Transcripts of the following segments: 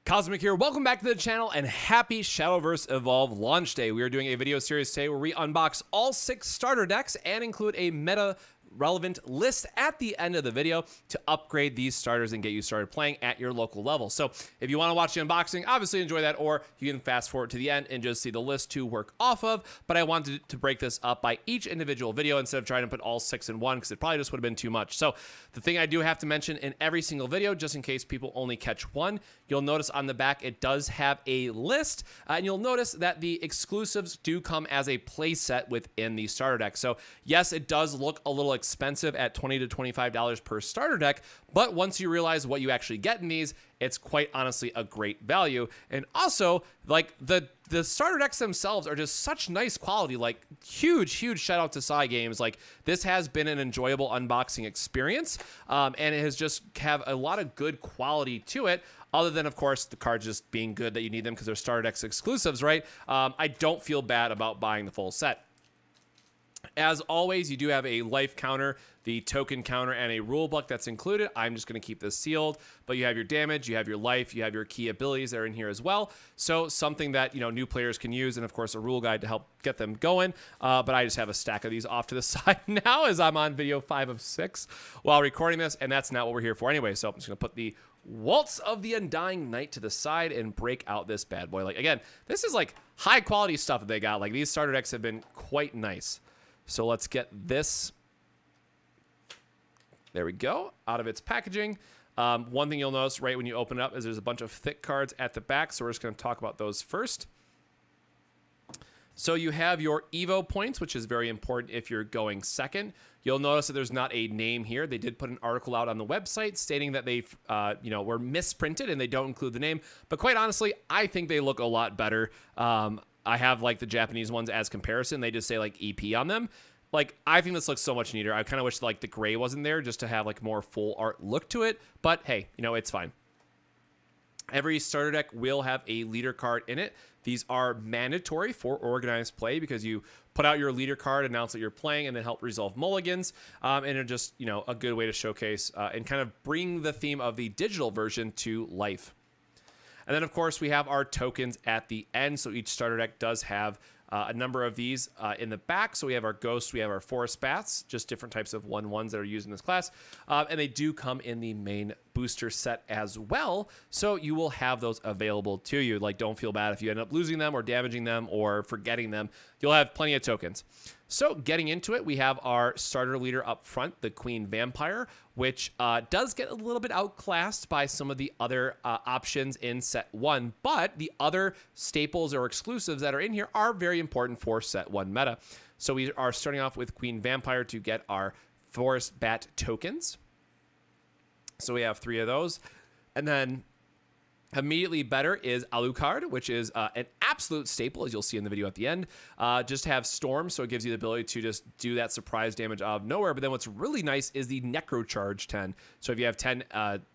Cosmic here, welcome back to the channel and happy Shadowverse Evolve launch day. We are doing a video series today where we unbox all 6 starter decks and include a meta relevant list at the end of the video to upgrade these starters and get you started playing at your local level. So if you want to watch the unboxing, obviously enjoy that, or you can fast forward to the end and just see the list to work off of. But I wanted to break this up by each individual video instead of trying to put all 6 in one, because it probably just would have been too much. So the thing I do have to mention in every single video, just in case people only catch one, you'll notice on the back it does have a list, and you'll notice that the exclusives do come as a play set within the starter deck. So yes, it does look a little expensive at $20 to $25 per starter deck, but once you realize what you actually get in these, it's quite honestly a great value. And also, like, the starter decks themselves are just such nice quality. Like, huge shout out to Psy Games. Like, this has been an enjoyable unboxing experience, and it has just have a lot of good quality to it, other than, of course, the cards just being good that you need them because they're starter decks exclusives, right? I don't feel bad about buying the full set. As always, you do have a life counter, the token counter, and a rule book that's included. I'm just going to keep this sealed, but you have your damage, you have your life, you have your key abilities that are in here as well. So something that, you know, new players can use, and of course a rule guide to help get them going. But I just have a stack of these off to the side now as I'm on video 5 of 6 while recording this, and that's not what we're here for anyway. So I'm just going to put the Waltz of the Undying Knight to the side and break out this bad boy. Like, again, this is like high quality stuff that they got. Like, these starter decks have been quite nice. So let's get this, there we go, out of its packaging. One thing you'll notice right when you open it up is there's a bunch of thick cards at the back, so we're just going to talk about those first. So you have your Evo points, which is very important if you're going second. You'll notice that there's not a name here. They did put an article out on the website stating that they were misprinted and they don't include the name. But quite honestly, I think they look a lot better. I have like the Japanese ones as comparison. They just say like EP on them. Like, I think this looks so much neater. I kind of wish like the gray wasn't there just to have like more full art look to it. But hey, you know, it's fine. Every starter deck will have a leader card in it. These are mandatory for organized play because you put out your leader card, announce that you're playing, and then help resolve mulligans. And they're just, you know, a good way to showcase and kind of bring the theme of the digital version to life. And then, of course, we have our tokens at the end. So each starter deck does have a number of these in the back. So we have our ghosts, we have our forest bats, just different types of 1/1s that are used in this class. And they do come in the main booster set as well. So you will have those available to you. Like, don't feel bad if you end up losing them or damaging them or forgetting them. You'll have plenty of tokens. So getting into it, we have our starter leader up front, the Queen Vampire, which does get a little bit outclassed by some of the other options in set 1, but the other staples or exclusives that are in here are very important for set 1 meta. So we are starting off with Queen Vampire to get our Forest Bat tokens. So we have 3 of those. And then immediately better is Alucard, which is an absolute staple, as you'll see in the video at the end. Just have Storm, so it gives you the ability to just do that surprise damage out of nowhere. But then what's really nice is the Necro Charge 10. So if you have 10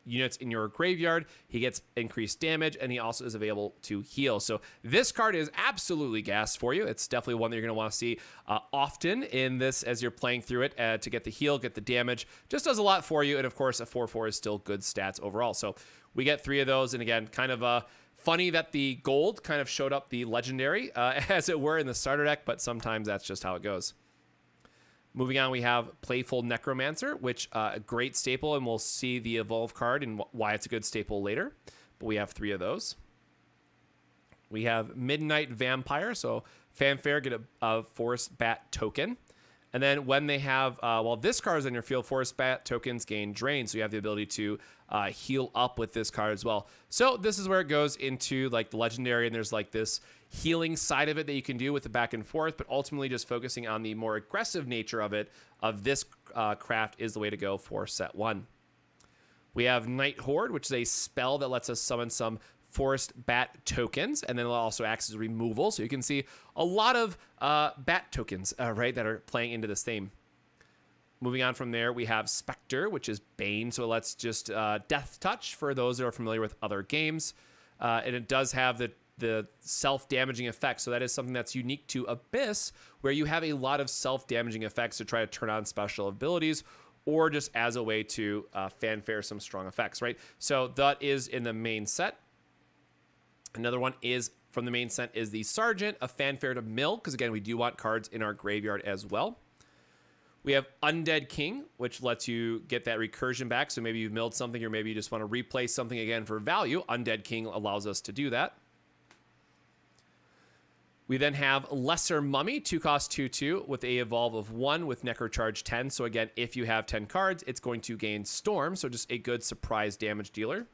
units in your graveyard, he gets increased damage, and he also is available to heal. So this card is absolutely gas for you. It's definitely one that you're going to want to see often in this as you're playing through it to get the heal, get the damage. Just does a lot for you, and of course, a 4/4 is still good stats overall. So we get 3 of those, and again, kind of funny that the gold kind of showed up the legendary, as it were, in the starter deck, but sometimes that's just how it goes. Moving on, we have Playful Necromancer, which a great staple, and we'll see the Evolve card and why it's a good staple later. But we have 3 of those. We have Midnight Vampire, so Fanfare, get a Forest Bat token. And then when they have, while this card is on your field, Forest Bat tokens gain Drain, so you have the ability to heal up with this card as well. So this is where it goes into like the legendary, and there's like this healing side of it that you can do with the back and forth, but ultimately just focusing on the more aggressive nature of it, of this craft, is the way to go for set 1. We have Night Horde, which is a spell that lets us summon some Forest Bat tokens, and then it also acts as removal. So you can see a lot of bat tokens, right, that are playing into this theme. Moving on from there, we have Spectre, which is Bane. So it lets just Death Touch for those that are familiar with other games. And it does have the self-damaging effect. So that is something that's unique to Abyss, where you have a lot of self-damaging effects to try to turn on special abilities, or just as a way to fanfare some strong effects, right? So that is in the main set. Another one is from the main set is the Sergeant, a fanfare to mill, because again, we do want cards in our graveyard as well. We have Undead King, which lets you get that recursion back. So maybe you've milled something, or maybe you just want to replace something again for value. Undead King allows us to do that. We then have Lesser Mummy, 2-cost 2/2 with a evolve of 1 with Necro Charge 10. So again, if you have 10 cards, it's going to gain Storm. So just a good surprise damage dealer.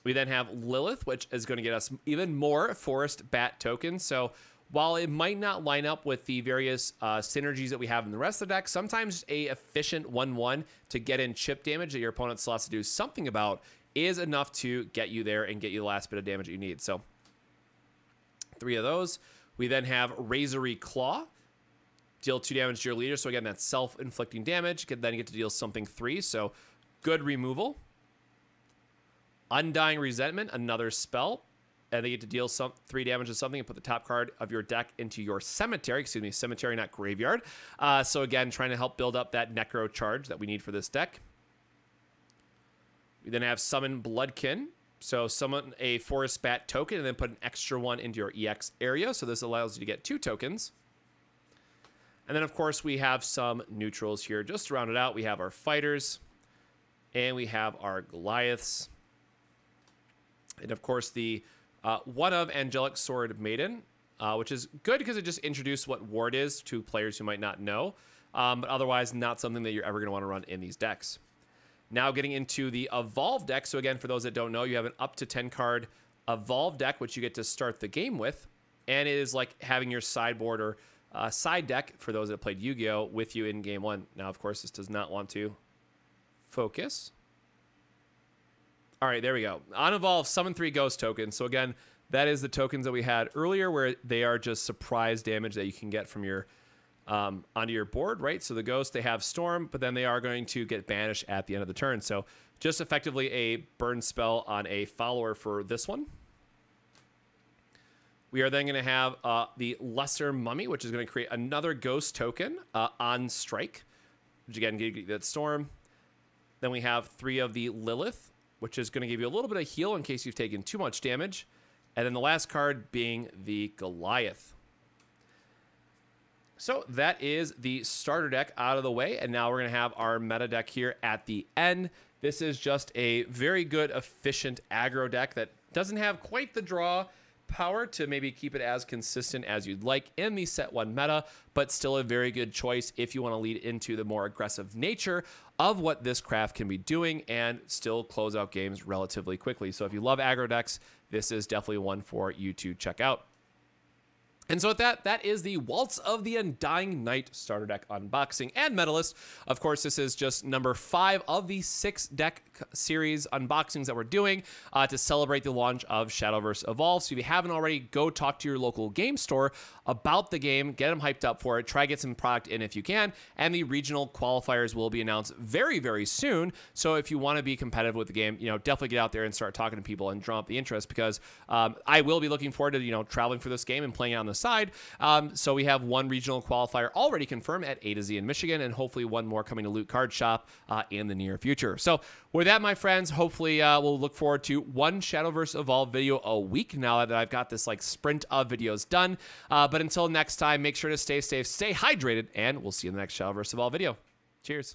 We then have Lilith, which is going to get us even more Forest Bat tokens. So while it might not line up with the various synergies that we have in the rest of the deck, sometimes a efficient 1/1 to get in chip damage that your opponent still has to do something about is enough to get you there and get you the last bit of damage that you need. So 3 of those. We then have Razory Claw. Deal 2 damage to your leader. So again, that's self-inflicting damage. Then you get to deal something 3. So good removal. Undying Resentment, another spell. And they get to deal 3 damage to something and put the top card of your deck into your cemetery. Excuse me, cemetery, not graveyard. So again, trying to help build up that Necro charge that we need for this deck. We then have Summon Bloodkin. So summon a Forest Bat token and then put an extra 1 into your EX area. So this allows you to get 2 tokens. And then, of course, we have some neutrals here. Just to round it out, we have our fighters. And we have our Goliaths. And, of course, the one of Angelic Sword Maiden, which is good because it just introduced what Ward is to players who might not know. But otherwise, not something that you're ever going to want to run in these decks. Now getting into the Evolve deck. So again, for those that don't know, you have an up to 10 card Evolve deck, which you get to start the game with. And it is like having your sideboard or side deck for those that played Yu-Gi-Oh! With you in game 1. Now, of course, this does not want to focus. All right, there we go. On Evolve, summon 3 ghost tokens. So again, that is the tokens that we had earlier where they are just surprise damage that you can get from your onto your board, right? So the ghosts, they have Storm, but then they are going to get banished at the end of the turn. So just effectively a burn spell on a follower for this one. We are then going to have the Lesser Mummy, which is going to create another ghost token on strike, which again, give you that Storm. Then we have 3 of the Lilith, which is going to give you a little bit of heal in case you've taken too much damage. And then the last card being the Goliath. So that is the starter deck out of the way, and now we're going to have our meta deck here at the end. This is just a very good, efficient aggro deck that doesn't have quite the draw power to maybe keep it as consistent as you'd like in the set 1 meta, but still a very good choice if you want to lead into the more aggressive nature of what this craft can be doing and still close out games relatively quickly. So if you love aggro decks, this is definitely one for you to check out. And so with that, that is the Waltz of the Undying Night starter deck unboxing and meta list. Of course, this is just number 5 of the 6 deck series unboxings that we're doing to celebrate the launch of Shadowverse Evolve. So if you haven't already, go talk to your local game store about the game, get them hyped up for it, try to get some product in if you can, and the regional qualifiers will be announced very, very soon. So if you want to be competitive with the game, definitely get out there and start talking to people and drum up the interest, because I will be looking forward to, traveling for this game and playing it on the side. So we have 1 regional qualifier already confirmed at A to Z in Michigan, and hopefully 1 more coming to Loot Card Shop in the near future. So with that, my friends, hopefully we'll look forward to 1 Shadowverse Evolve video a week now that I've got this sprint of videos done. But until next time, make sure to stay safe, stay hydrated, and we'll see you in the next Shadowverse Evolve video. Cheers.